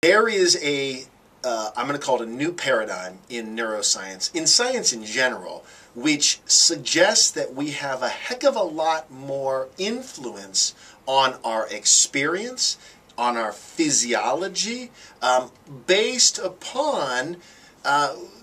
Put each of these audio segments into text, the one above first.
There is I'm going to call it a new paradigm in neuroscience, in science in general, which suggests that we have a heck of a lot more influence on our experience, on our physiology, based upon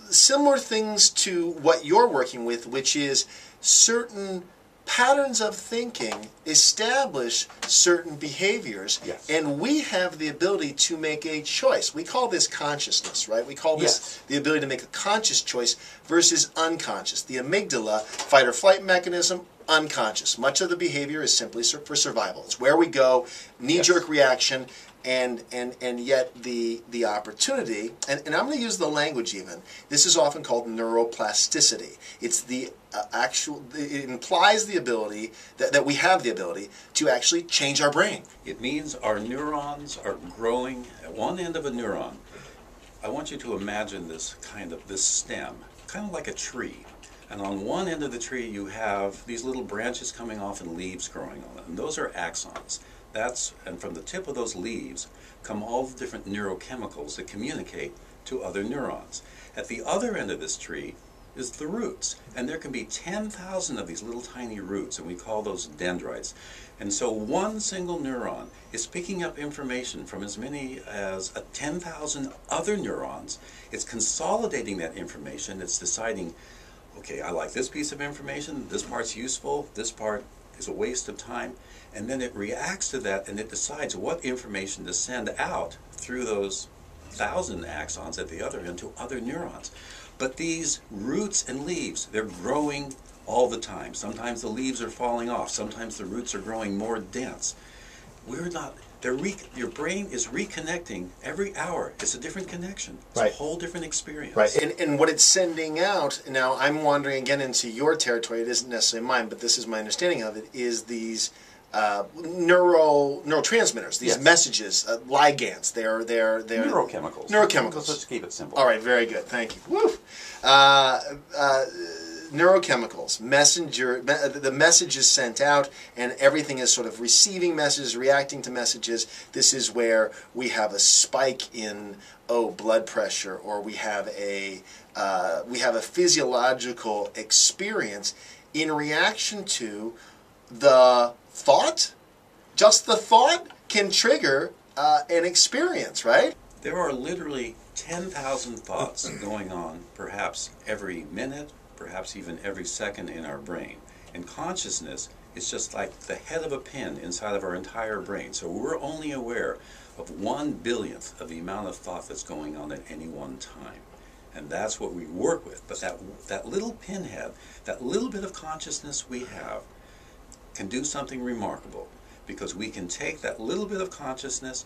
similar things to what you're working with, which is certain patterns of thinking establish certain behaviors, yes. And we have the ability to make a choice. We call this consciousness, right? We call this the ability to make a conscious choice versus unconscious. The amygdala, fight or flight mechanism, unconscious. Much of the behavior is simply for survival. It's where we go, knee-jerk reaction, and yet the opportunity, and I'm going to use the language even, this is often called neuroplasticity. It's the it implies the ability, that we have the ability to actually change our brain. It means our neurons are growing at one end of a neuron. I want you to imagine this stem, kind of like a tree. And on one end of the tree you have these little branches coming off and leaves growing on it. And those are axons. And from the tip of those leaves come all the different neurochemicals that communicate to other neurons. At the other end of this tree is the roots. And there can be 10,000 of these little tiny roots, and we call those dendrites. And so one single neuron is picking up information from as many as 10,000 other neurons. It's consolidating that information. It's deciding, okay, I like this piece of information, this part's useful, this part is a waste of time, and then it reacts to that and it decides what information to send out through those 1,000 axons at the other end to other neurons. But these roots and leaves, they're growing all the time. Sometimes the leaves are falling off, sometimes the roots are growing more dense. Your brain is reconnecting every hour. It's a different connection. It's a whole different experience. Right, and what it's sending out, now I'm wandering again into your territory, it isn't necessarily mine, but this is my understanding of it, is these neurotransmitters, these messages, ligands, they're neurochemicals. Neurochemicals. Let's keep it simple. All right, very good, thank you. Woo! Neurochemicals, the message is sent out and everything is sort of receiving messages, reacting to messages. This is where we have a spike in blood pressure, or we have a physiological experience in reaction to the thought. Just the thought can trigger an experience, right? There are literally 10,000 thoughts going on perhaps every minute, perhaps even every second in our brain. And consciousness is just like the head of a pin inside of our entire brain. So we're only aware of 1/1000th of the amount of thought that's going on at any one time. And that's what we work with. But that little pinhead, that little bit of consciousness we have, can do something remarkable, because we can take that little bit of consciousness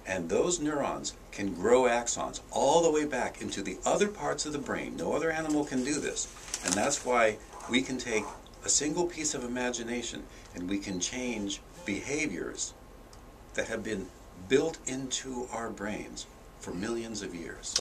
and those neurons can grow axons all the way back into the other parts of the brain. No other animal can do this. And that's why we can take a single piece of imagination and we can change behaviors that have been built into our brains for millions of years.